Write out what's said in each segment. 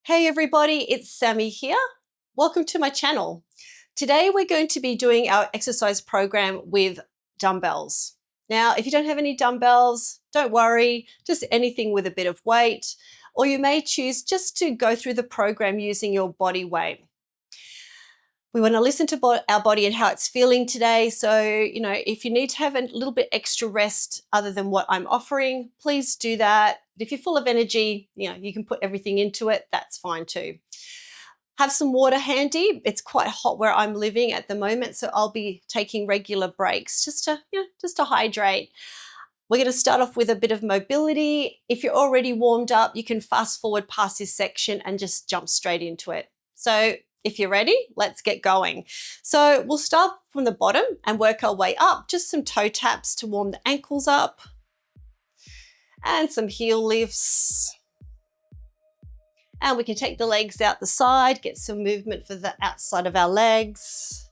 Hey everybody, it's Sammy here. Welcome to my channel. Today we're going to be doing our exercise program with dumbbells. Now, if you don't have any dumbbells, don't worry, just anything with a bit of weight, or you may choose just to go through the program using your body weight. We want to listen to our body and how it's feeling today. So, if you need to have a little bit extra rest other than what I'm offering, please do that. But if you're full of energy, you can put everything into it. That's fine too. Have some water handy. It's quite hot where I'm living at the moment, so I'll be taking regular breaks just to hydrate. We're going to start off with a bit of mobility. If you're already warmed up, you can fast forward past this section and just jump straight into it. So if you're ready, let's get going. So we'll start from the bottom and work our way up. Just some toe taps to warm the ankles up and some heel lifts. And we can take the legs out the side, get some movement for the outside of our legs.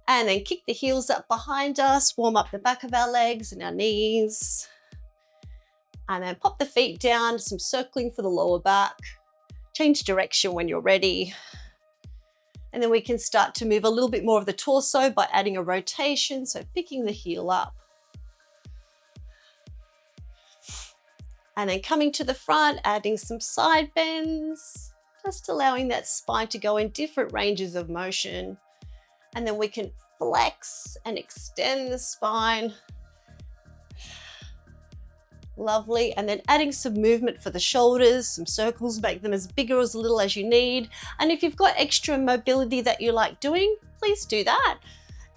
And then kick the heels up behind us, warm up the back of our legs and our knees. And then pop the feet down, some circling for the lower back. Change direction when you're ready. And then we can start to move a little bit more of the torso by adding a rotation, so picking the heel up. And then coming to the front, adding some side bends, just allowing that spine to go in different ranges of motion. And then we can flex and extend the spine. Lovely. And then adding some movement for the shoulders, some circles, make them as big or as little as you need. And if you've got extra mobility that you like doing, please do that.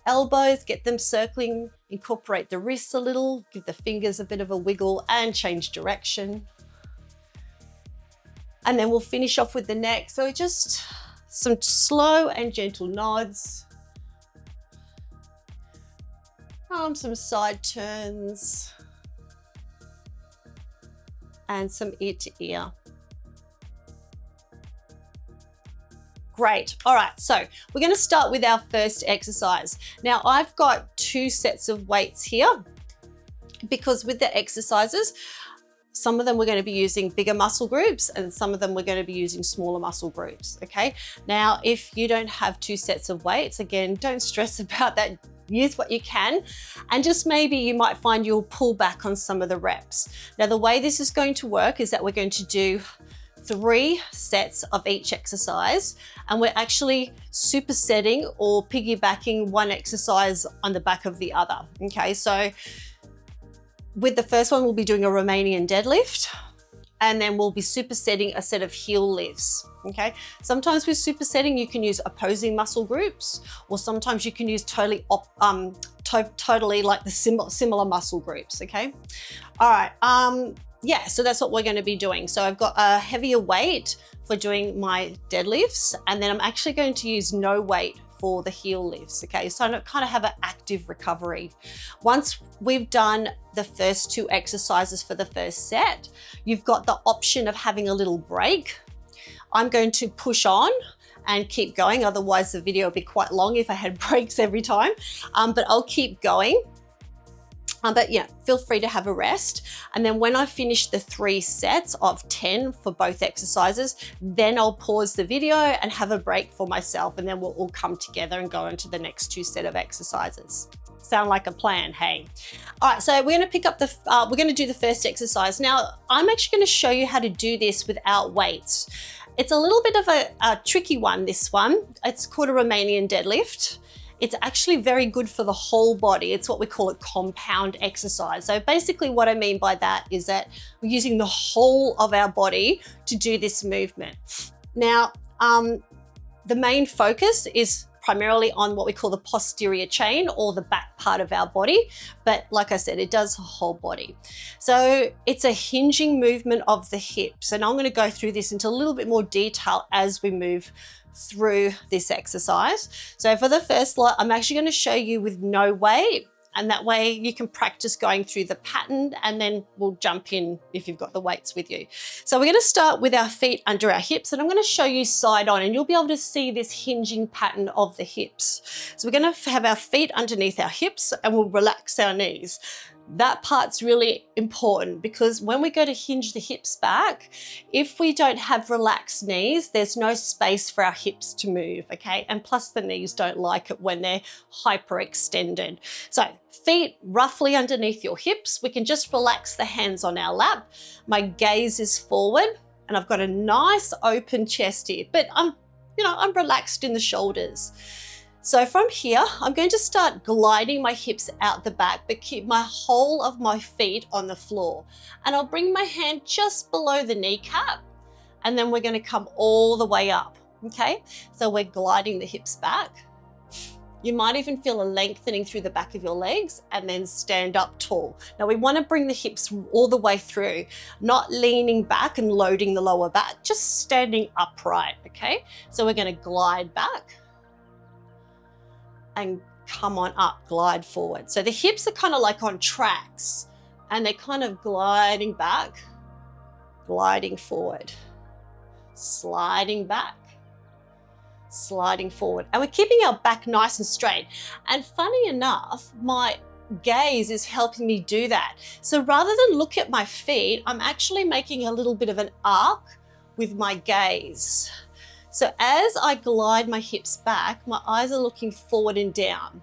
Elbows, get them circling, incorporate the wrists a little, give the fingers a bit of a wiggle and change direction. And then we'll finish off with the neck. So just some slow and gentle nods. Some side turns. And some ear to ear. Great. All right, so we're going to start with our first exercise. Now, I've got 2 sets of weights here because with the exercises, some of them we're going to be using bigger muscle groups and some of them we're going to be using smaller muscle groups, okay? Now, if you don't have 2 sets of weights, again, don't stress about that. Use what you can, and just maybe you might find you'll pull back on some of the reps. Now, the way this is going to work is that we're going to do 3 sets of each exercise, and we're actually supersetting or piggybacking one exercise on the back of the other. Okay, so with the first one, we'll be doing a Romanian deadlift, and then we'll be supersetting a set of heel lifts. Okay, sometimes with supersetting you can use opposing muscle groups, or sometimes you can use totally like the similar muscle groups. Okay, all right. Yeah, so that's what we're going to be doing. So I've got a heavier weight for doing my deadlifts, and then I'm actually going to use no weight for the heel lifts. Okay, so I kind of have an active recovery. Once we've done the first 2 exercises for the first set, you've got the option of having a little break. I'm going to push on and keep going. Otherwise the video would be quite long if I had breaks every time, but I'll keep going. But yeah, feel free to have a rest. And then when I finish the 3 sets of 10 for both exercises, then I'll pause the video and have a break for myself. And then we'll all come together and go into the next 2 sets of exercises. Sound like a plan, hey? All right, so we're gonna pick up we're gonna do the first exercise. Now, I'm actually gonna show you how to do this without weights. It's a little bit of a tricky one, this one. It's called a Romanian deadlift. It's actually very good for the whole body. It's what we call a compound exercise. So basically what I mean by that is that we're using the whole of our body to do this movement. Now, the main focus is primarily on what we call the posterior chain or the back part of our body. But like I said, it does the whole body. So it's a hinging movement of the hips. And I'm going to go through this into a little bit more detail as we move through this exercise. So for the first lot, I'm actually going to show you with no weight, and that way you can practice going through the pattern, and then we'll jump in if you've got the weights with you. So we're going to start with our feet under our hips, and I'm going to show you side on, and you'll be able to see this hinging pattern of the hips. So we're going to have our feet underneath our hips and we'll relax our knees. That part's really important because when we go to hinge the hips back, if we don't have relaxed knees, there's no space for our hips to move, okay? And plus the knees don't like it when they're hyperextended. So feet roughly underneath your hips. We can just relax the hands on our lap. My gaze is forward and I've got a nice open chest here, but I'm relaxed in the shoulders. So from here, I'm going to start gliding my hips out the back, but keep my whole of my feet on the floor. And I'll bring my hand just below the kneecap, and then we're going to come all the way up, okay? So we're gliding the hips back. You might even feel a lengthening through the back of your legs and then stand up tall. Now we want to bring the hips all the way through, not leaning back and loading the lower back, just standing upright, okay? So we're going to glide back and come on up, glide forward. So the hips are kind of like on tracks and they're kind of gliding back, gliding forward, sliding back, sliding forward. And we're keeping our back nice and straight. And funny enough, my gaze is helping me do that. So rather than look at my feet, I'm actually making a little bit of an arc with my gaze. So as I glide my hips back, my eyes are looking forward and down.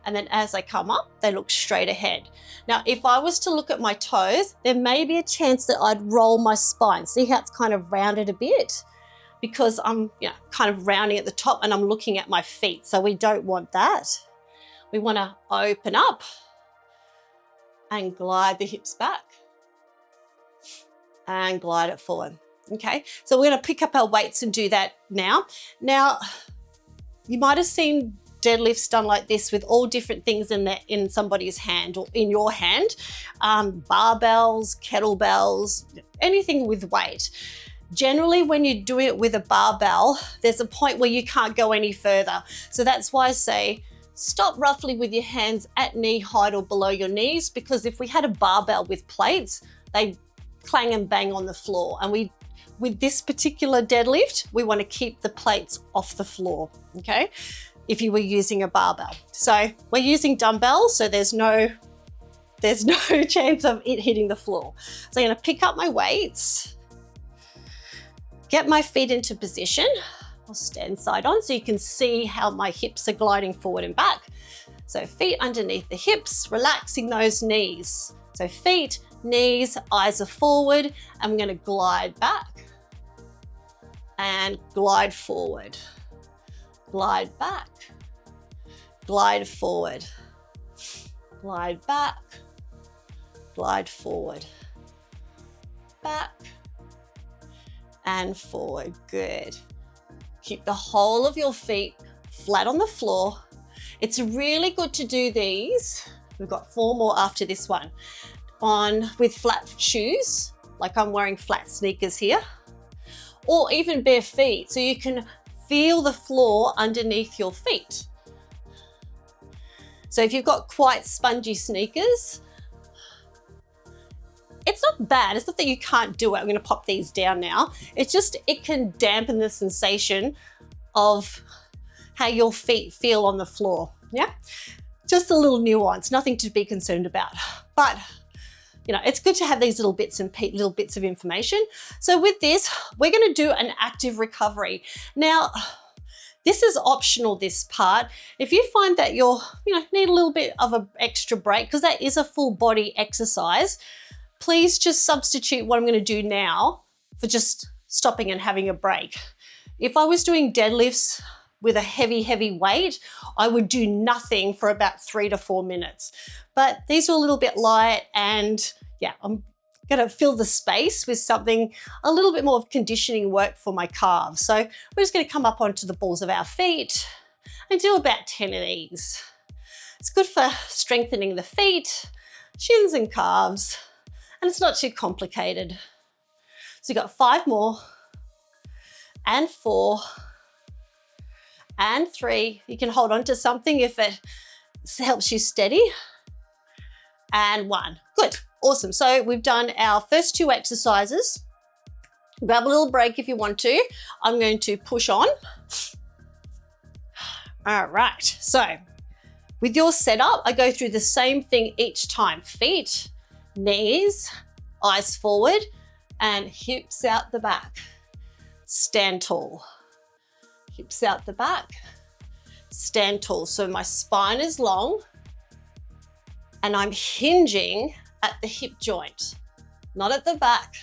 And then as I come up, they look straight ahead. Now, if I was to look at my toes, there may be a chance that I'd roll my spine. See how it's kind of rounded a bit? Because I'm kind of rounding at the top and I'm looking at my feet. So we don't want that. We want to open up and glide the hips back and glide it forward. Okay, so we're going to pick up our weights and do that now. Now, you might have seen deadlifts done like this with all different things in somebody's hand or in your hand, barbells, kettlebells, anything with weight. Generally, when you do it with a barbell, there's a point where you can't go any further. So that's why I say stop roughly with your hands at knee height or below your knees, because if we had a barbell with plates, they clang and bang on the floor. And with this particular deadlift, we want to keep the plates off the floor, okay? If you were using a barbell. So we're using dumbbells, so there's no chance of it hitting the floor. So I'm going to pick up my weights, get my feet into position. I'll stand side on so you can see how my hips are gliding forward and back. So feet underneath the hips, relaxing those knees. So feet, knees, eyes are forward. I'm going to glide back and glide forward. Glide back, glide forward, glide back, glide forward, back and forward. Good. Keep the whole of your feet flat on the floor. It's really good to do these. We've got 4 more after this one. With flat shoes, like I'm wearing flat sneakers here, or even bare feet, so you can feel the floor underneath your feet. So if you've got quite spongy sneakers, it's not bad. It's not that you can't do it. I'm going to pop these down now. It's just, it can dampen the sensation of how your feet feel on the floor. Yeah, just a little nuance, nothing to be concerned about. But it's good to have these little bits of information. So with this, we're going to do an active recovery. Now, this is optional, this part. If you find that you're, need a little bit of an extra break, because that is a full body exercise, please just substitute what I'm going to do now for just stopping and having a break. If I was doing deadlifts with a heavy weight, I would do nothing for about 3 to 4 minutes. But these are a little bit light, and yeah, I'm gonna fill the space with something, a little bit more of conditioning work for my calves. So we're just gonna come up onto the balls of our feet and do about 10 of these. It's good for strengthening the feet, shins and calves, and it's not too complicated. So we've got 5 more, and 4, and 3. You can hold on to something if it helps you steady. And 1. Good, awesome. So we've done our first 2 exercises. Grab a little break if you want to. I'm going to push on. All right, so With your setup, I go through the same thing each time. Feet, knees, eyes forward, and hips out the back. Stand tall. Hips out the back, stand tall. So my spine is long and I'm hinging at the hip joint, not at the back.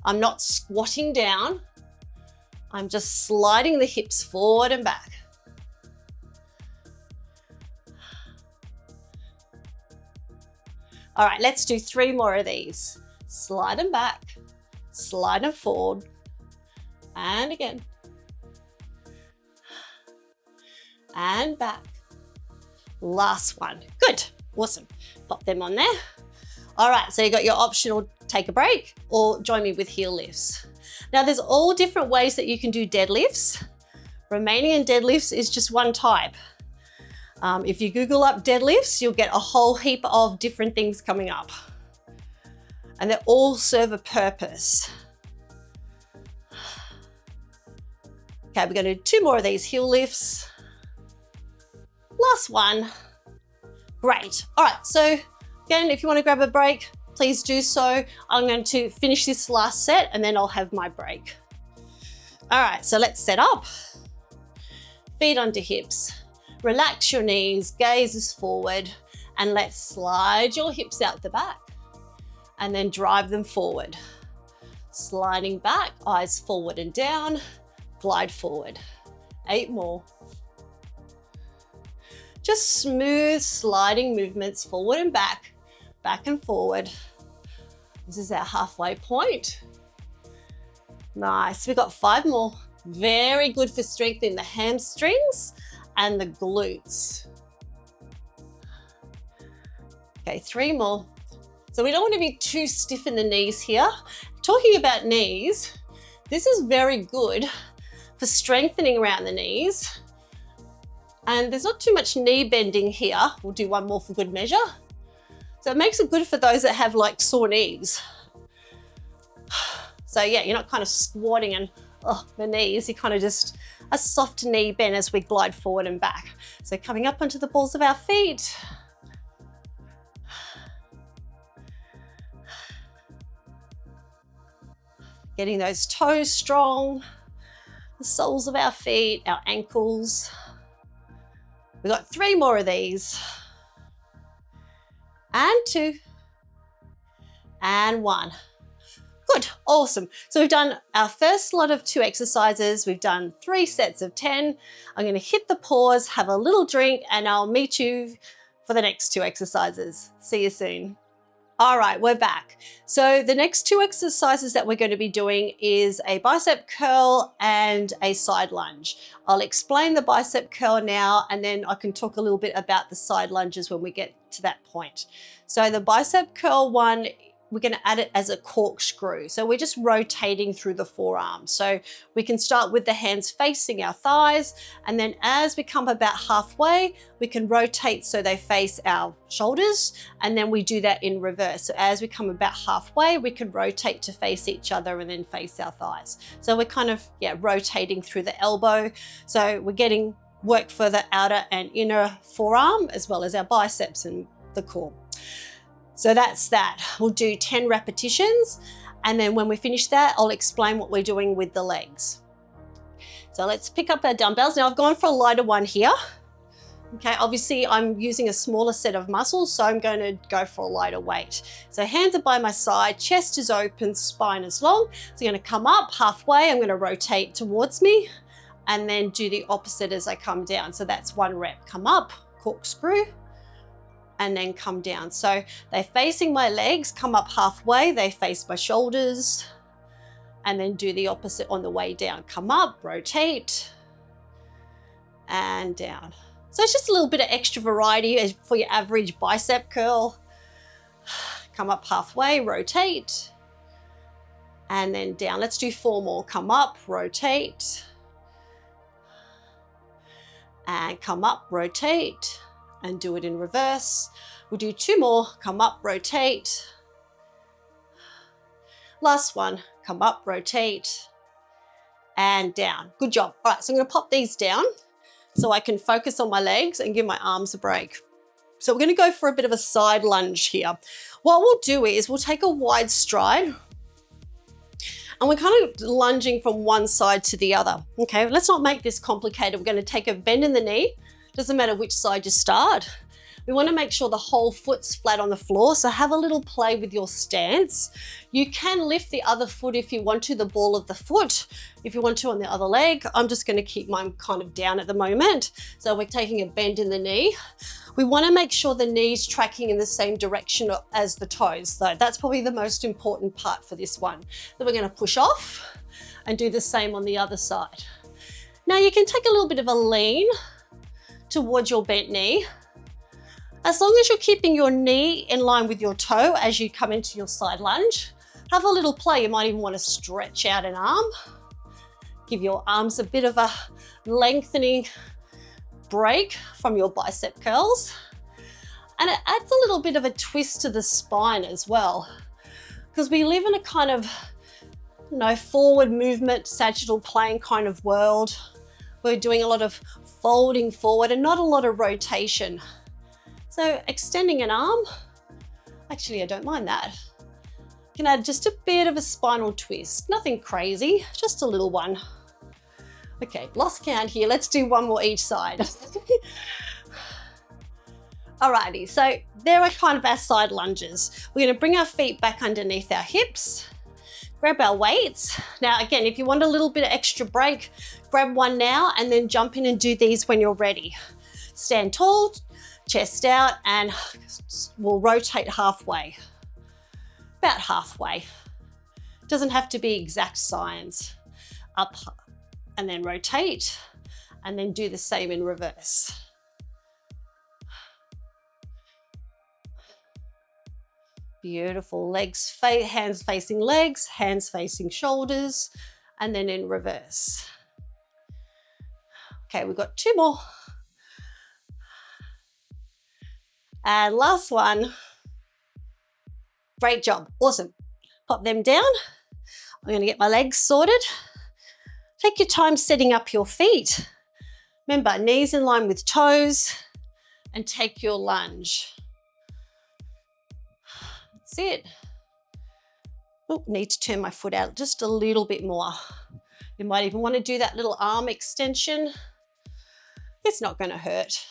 I'm not squatting down. I'm just sliding the hips forward and back. All right, let's do 3 more of these. Slide them back, slide them forward, and again. And back. Last one. Good. Awesome. Pop them on there. All right, so you got your optional take a break or join me with heel lifts. Now there's all different ways that you can do deadlifts. Romanian deadlifts is just one type. If you Google up deadlifts, you'll get a whole heap of different things coming up. And they all serve a purpose. Okay, we're gonna do 2 more of these heel lifts. Last one. Great. All right, so again, if you want to grab a break, please do so. I'm going to finish this last set and then I'll have my break. All right, so let's set up. Feet onto hips. Relax your knees, gaze is forward, and let's slide your hips out the back and then drive them forward. Sliding back, eyes forward and down, glide forward. 8 more. Just smooth sliding movements forward and back and forward. This is our halfway point. Nice, we've got 5 more. Very good for strengthening the hamstrings and the glutes. Okay, 3 more. So we don't want to be too stiff in the knees here. Talking about knees, this is very good for strengthening around the knees. And there's not too much knee bending here. We'll do 1 more for good measure. So it makes it good for those that have like sore knees. So yeah, you're not kind of squatting and the knees, you kind of just a soft knee bend as we glide forward and back. So coming up onto the balls of our feet. Getting those toes strong, the soles of our feet, our ankles. We've got 3 more of these. And 2. And 1. Good, awesome. So we've done our first lot of 2 exercises. We've done 3 sets of 10. I'm gonna hit the pause, have a little drink, and I'll meet you for the next 2 exercises. See you soon. All right, we're back. So the next 2 exercises that we're going to be doing is a bicep curl and a side lunge. I'll explain the bicep curl now, and then I can talk a little bit about the side lunges when we get to that point. So the bicep curl one, we're going to add it as a corkscrew. So we're just rotating through the forearm. So we can start with the hands facing our thighs, and then as we come about halfway, we can rotate so they face our shoulders, and then we do that in reverse. So as we come about halfway, we can rotate to face each other and then face our thighs. So we're kind of, rotating through the elbow. So we're getting work for the outer and inner forearm, as well as our biceps and the core. So that's that. We'll do 10 repetitions. And then when we finish that, I'll explain what we're doing with the legs. So let's pick up our dumbbells. Now I've gone for a lighter one here. Okay, obviously I'm using a smaller set of muscles, so I'm going to go for a lighter weight. So hands are by my side, chest is open, spine is long. So I'm going to come up halfway, I'm going to rotate towards me, and then do the opposite as I come down. So that's 1 rep. Come up, corkscrew, and then come down. So they're facing my legs, come up halfway, they face my shoulders, and then do the opposite on the way down. Come up, rotate, and down. So it's just a little bit of extra variety for your average bicep curl. Come up halfway, rotate, and then down. Let's do 4 more. Come up, rotate, and come up, rotate, and do it in reverse. We'll do 2 more. Come up, rotate. Last one. Come up, rotate, and down. Good job. All right, so I'm going to pop these down. so I can focus on my legs and give my arms a break. So we're going to go for a bit of a side lunge here. What we'll do is we'll take a wide stride and we're kind of lunging from one side to the other. Okay, let's not make this complicated. We're going to take a bend in the knee. Doesn't matter which side you start. We want to make sure the whole foot's flat on the floor, so have a little play with your stance. You can lift the other foot if you want to, the ball of the foot, if you want to on the other leg. I'm just going to keep mine kind of down at the moment. So we're taking a bend in the knee. We want to make sure the knee's tracking in the same direction as the toes, though. That's probably the most important part for this one. Then we're going to push off and do the same on the other side. Now you can take a little bit of a lean towards your bent knee. As long as you're keeping your knee in line with your toe as you come into your side lunge, have a little play. You might even want to stretch out an arm. Give your arms a bit of a lengthening break from your bicep curls. And it adds a little bit of a twist to the spine as well, because we live in a kind of, forward movement, sagittal plane kind of world. We're doing a lot of folding forward and not a lot of rotation. So extending an arm, actually I don't mind that. Can add just a bit of a spinal twist, nothing crazy, just a little one. Okay, lost count here, let's do one more each side. Alrighty, so there are kind of our side lunges. We're gonna bring our feet back underneath our hips, grab our weights. Now again, if you want a little bit of extra break, grab one now and then jump in and do these when you're ready. Stand tall, chest out, and we'll rotate halfway, about halfway. Doesn't have to be exact science. Up and then rotate, and then do the same in reverse. Beautiful. Legs, hands facing legs, hands facing shoulders, and then in reverse. Okay, we've got two more. And last one. Great job, awesome. Pop them down. I'm gonna get my legs sorted. Take your time setting up your feet. Remember, knees in line with toes, and take your lunge. That's it. Oh, need to turn my foot out just a little bit more. You might even want to do that little arm extension. It's not going to hurt.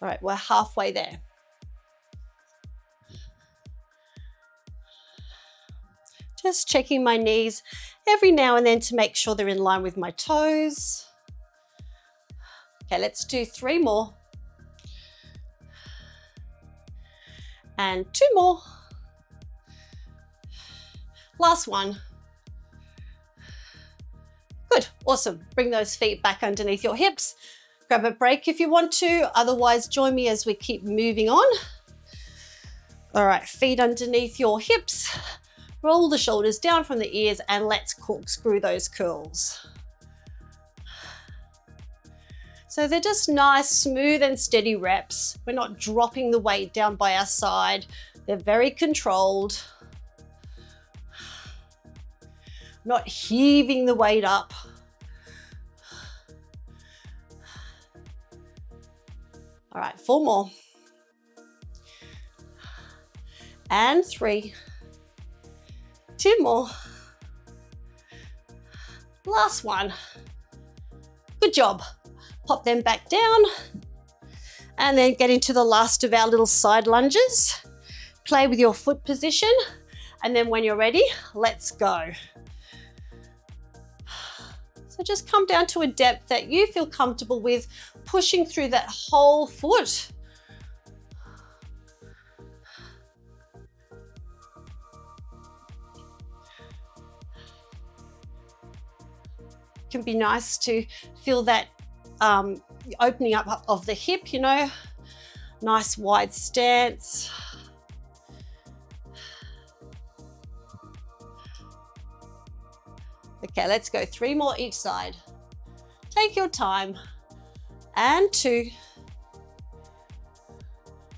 All right, we're halfway there. Just checking my knees every now and then to make sure they're in line with my toes. Okay, let's do 3 more. And 2 more. Last one. Good, awesome. Bring those feet back underneath your hips. Grab a break if you want to, otherwise join me as we keep moving on. All right, feet underneath your hips. Roll the shoulders down from the ears and let's corkscrew those curls. So they're just nice, smooth and steady reps. We're not dropping the weight down by our side. They're very controlled. Not heaving the weight up. All right, 4 more. And 3. 2 more. Last one. Good job. Pop them back down and then get into the last of our little side lunges. Play with your foot position, and then when you're ready, let's go. So just come down to a depth that you feel comfortable with, pushing through that whole foot. It can be nice to feel that opening up of the hip, you know, nice wide stance. Okay, let's go 3 more each side. Take your time. And 2.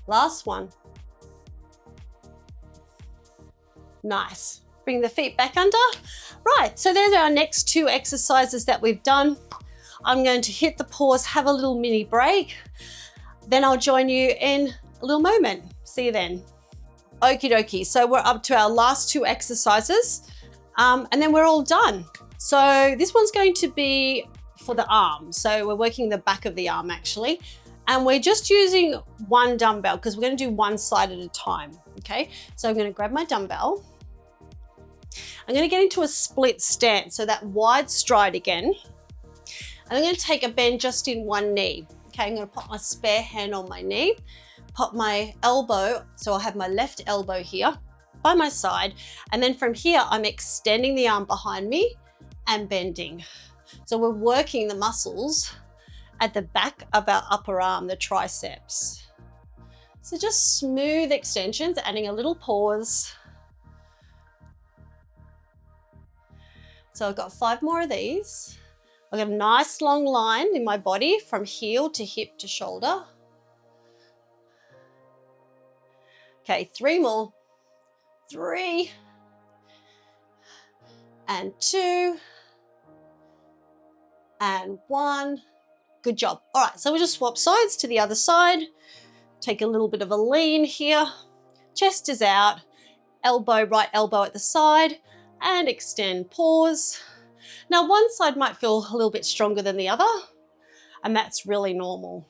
Last one. Nice. Bring the feet back under. Right, so there's our next 2 exercises that we've done. I'm going to hit the pause, have a little mini break. Then I'll join you in a little moment. See you then. Okie dokie, so we're up to our last 2 exercises and then we're all done. So this one's going to be for the arm. So we're working the back of the arm actually. And we're just using 1 dumbbell because we're going to do one side at a time, okay? So I'm going to grab my dumbbell. I'm going to get into a split stance, so that wide stride again. And I'm going to take a bend just in one knee. Okay, I'm going to put my spare hand on my knee, pop my elbow, so I'll have my left elbow here by my side. And then from here, I'm extending the arm behind me and bending. So we're working the muscles at the back of our upper arm, the triceps. So just smooth extensions, adding a little pause. So I've got 5 more of these. I've got a nice long line in my body from heel to hip to shoulder. Okay, 3 more. 3 and 2 and 1. Good job. All right, so we'll just swap sides to the other side. Take a little bit of a lean here. Chest is out, elbow, right elbow at the side, and extend, pause. Now, one side might feel a little bit stronger than the other, and that's really normal.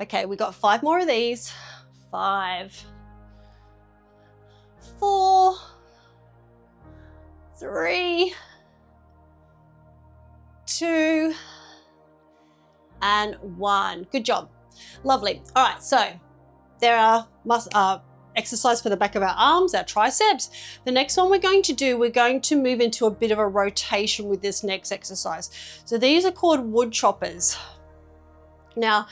Okay, we got 5 more of these. 5, 4, 3, 2, and 1. Good job. Lovely. All right, so there are exercise for the back of our arms, our triceps. The next one we're going to move into a bit of a rotation with this next exercise. So these are called wood choppers. Now,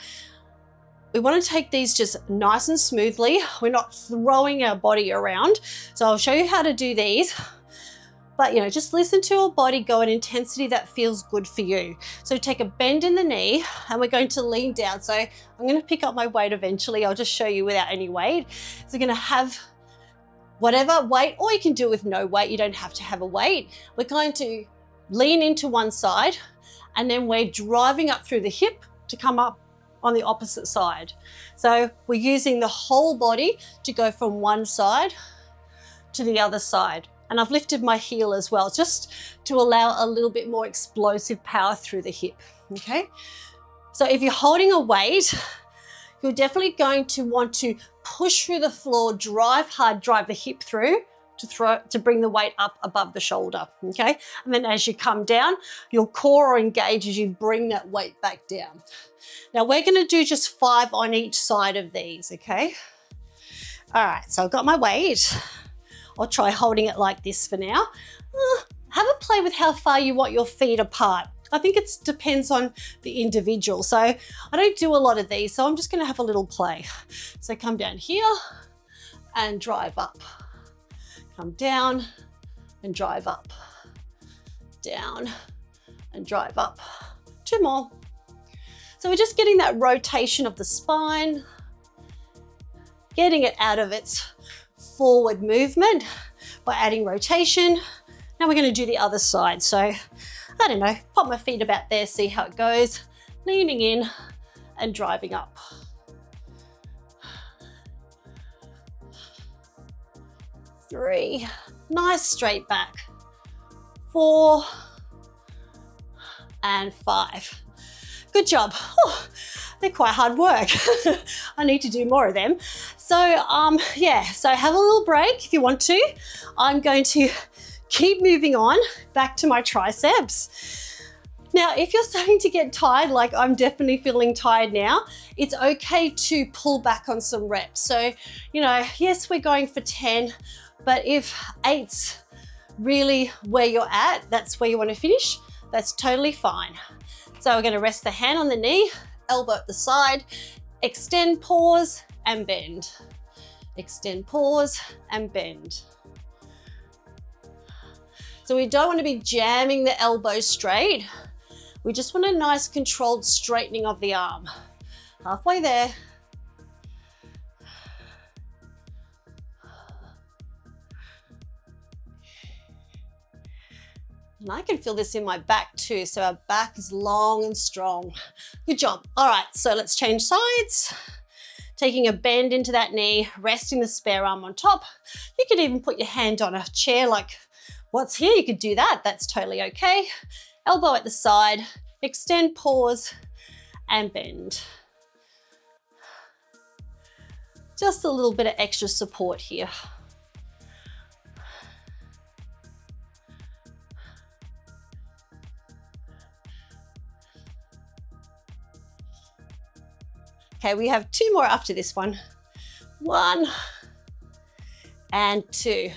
we want to take these just nice and smoothly. We're not throwing our body around. So I'll show you how to do these. But just listen to your body go at intensity that feels good for you. So take a bend in the knee and we're going to lean down. So I'm going to pick up my weight eventually. I'll just show you without any weight. So we're going to have whatever weight, or you can do it with no weight. You don't have to have a weight. We're going to lean into one side and then we're driving up through the hip to come up on the opposite side. So we're using the whole body to go from one side to the other side. And I've lifted my heel as well, just to allow a little bit more explosive power through the hip, okay? So if you're holding a weight, you're definitely going to want to push through the floor, drive hard, drive the hip through to bring the weight up above the shoulder, okay? And then as you come down, your core will engage as you bring that weight back down. Now we're gonna do just 5 on each side of these, okay? All right, so I've got my weight. I'll try holding it like this for now. Have a play with how far you want your feet apart. I think it depends on the individual. So I don't do a lot of these, so I'm just gonna have a little play. So come down here and drive up. Come down and drive up. Down and drive up. 2 more. So we're just getting that rotation of the spine, getting it out of its forward movement by adding rotation. Now we're going to do the other side. So I don't know, pop my feet about there, see how it goes. Leaning in and driving up. 3, nice straight back. 4 and 5. Good job. Oh, they're quite hard work. I need to do more of them. So yeah, so have a little break if you want to. I'm going to keep moving on back to my triceps. Now, if you're starting to get tired, like I'm definitely feeling tired now, it's okay to pull back on some reps. So, yes, we're going for 10, but if 8's really where you're at, that's where you want to finish, that's totally fine. So we're going to rest the hand on the knee, elbow at the side, extend, pause, and bend. Extend, pause, and bend. So we don't want to be jamming the elbow straight. We just want a nice controlled straightening of the arm. Halfway there. And I can feel this in my back too. So our back is long and strong. Good job. All right, so let's change sides. Taking a bend into that knee, resting the spare arm on top. You could even put your hand on a chair like what's here. You could do that. That's totally okay. Elbow at the side, extend, pause, and bend. Just a little bit of extra support here. Okay, we have 2 more after this one. 1 and 2.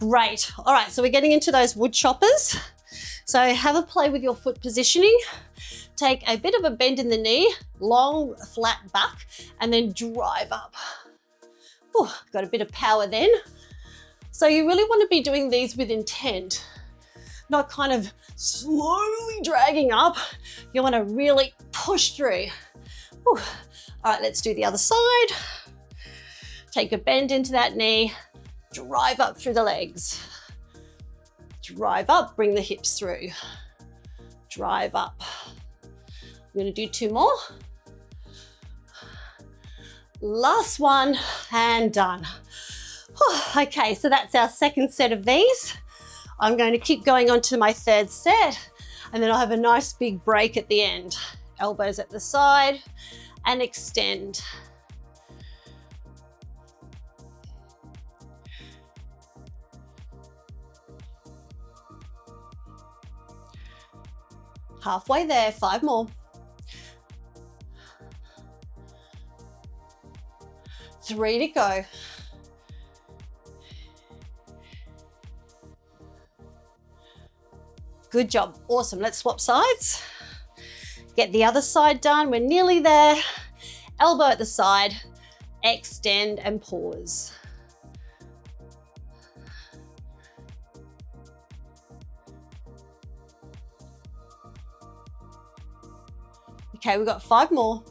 Great. All right, so we're getting into those wood choppers. So have a play with your foot positioning. Take a bit of a bend in the knee, long, flat back, and then drive up. Ooh, got a bit of power then. So you really want to be doing these with intent, not kind of slowly dragging up. You want to really push through. Ooh. All right, let's do the other side. Take a bend into that knee, drive up through the legs. Drive up, bring the hips through. Drive up. I'm gonna do 2 more. Last one, and done. Okay, so that's our second set of these. I'm going to keep going on to my 3rd set, and then I'll have a nice big break at the end. Elbows at the side, and extend. Halfway there, 5 more. 3 to go. Good job, awesome. Let's swap sides. Get the other side done, we're nearly there. Elbow at the side, extend and pause. Okay, we've got 5 more.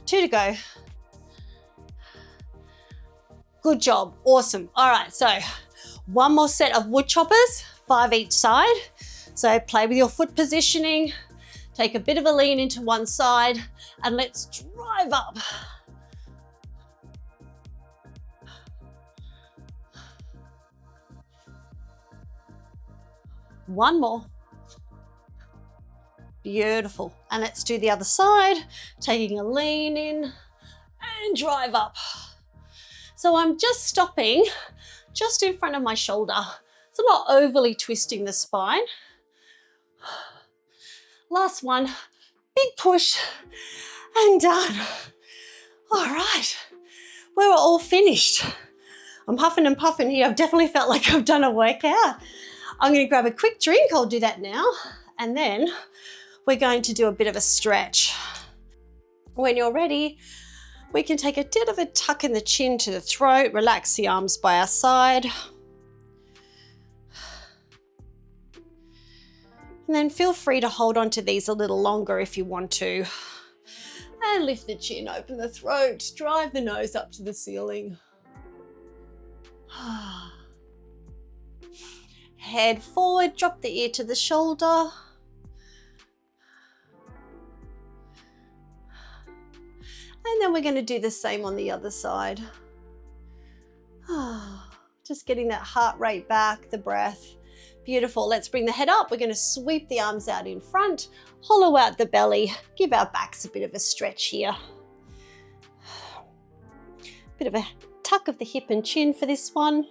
Two to go. Good job, awesome. All right, so 1 more set of wood choppers, 5 each side. So play with your foot positioning, take a bit of a lean into one side, and let's drive up. One more. Beautiful. And let's do the other side, taking a lean in and drive up. So I'm just stopping just in front of my shoulder. So I'm not overly twisting the spine. Last one, big push and done. All right, we're all finished. I'm huffing and puffing here. I've definitely felt like I've done a workout. I'm gonna grab a quick drink, I'll do that now. And then we're going to do a bit of a stretch. When you're ready, we can take a bit of a tuck in the chin to the throat, relax the arms by our side. And then feel free to hold on to these a little longer if you want to. And lift the chin, open the throat, drive the nose up to the ceiling. Head forward, drop the ear to the shoulder. And then we're going to do the same on the other side. Just getting that heart rate back, the breath. Beautiful. Let's bring the head up. We're going to sweep the arms out in front, hollow out the belly, give our backs a bit of a stretch here. Bit of a tuck of the hip and chin for this one.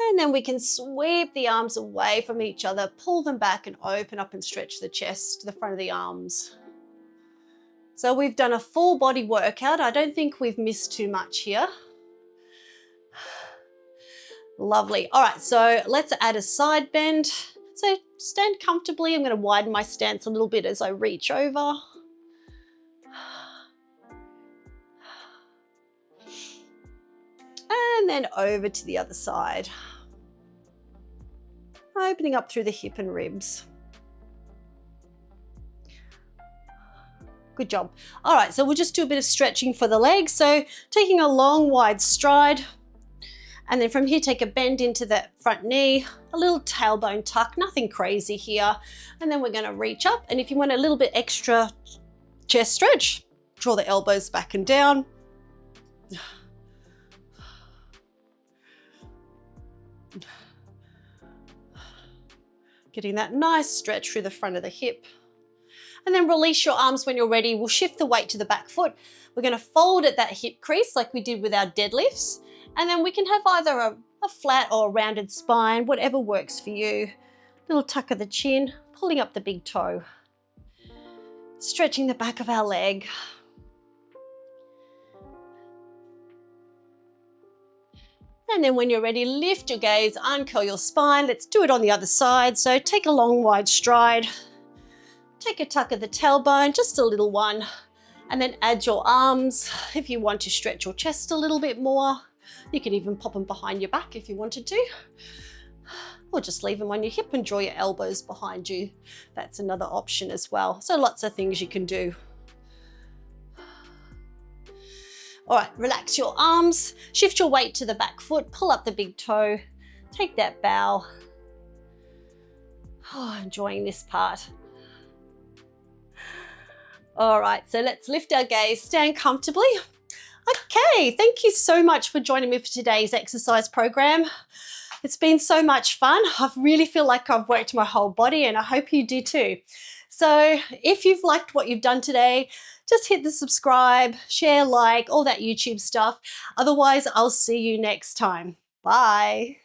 And then we can sweep the arms away from each other, pull them back and open up and stretch the chest to the front of the arms. So we've done a full body workout. I don't think we've missed too much here. Lovely. All right, so let's add a side bend. So stand comfortably. I'm going to widen my stance a little bit as I reach over. And then over to the other side. Opening up through the hip and ribs. Good job. All right, so we'll just do a bit of stretching for the legs. So taking a long, wide stride. And then from here, take a bend into that front knee, a little tailbone tuck, nothing crazy here. And then we're gonna reach up. And if you want a little bit extra chest stretch, draw the elbows back and down. Getting that nice stretch through the front of the hip. And then release your arms when you're ready. We'll shift the weight to the back foot. We're gonna fold at that hip crease like we did with our deadlifts. And then we can have either a flat or a rounded spine, whatever works for you. Little tuck of the chin, pulling up the big toe. Stretching the back of our leg. And then when you're ready, lift your gaze, uncurl your spine. Let's do it on the other side. So take a long, wide stride. Take a tuck of the tailbone, just a little one. And then add your arms if you want to stretch your chest a little bit more. You can even pop them behind your back if you wanted to. Or just leave them on your hip and draw your elbows behind you. That's another option as well. So lots of things you can do. All right, relax your arms, shift your weight to the back foot, pull up the big toe, take that bow. Oh, enjoying this part. All right, so let's lift our gaze, stand comfortably. Okay, thank you so much for joining me for today's exercise program. It's been so much fun. I really feel like I've worked my whole body and I hope you do too. So if you've liked what you've done today, just hit the subscribe, share, like, all that YouTube stuff. Otherwise, I'll see you next time. Bye.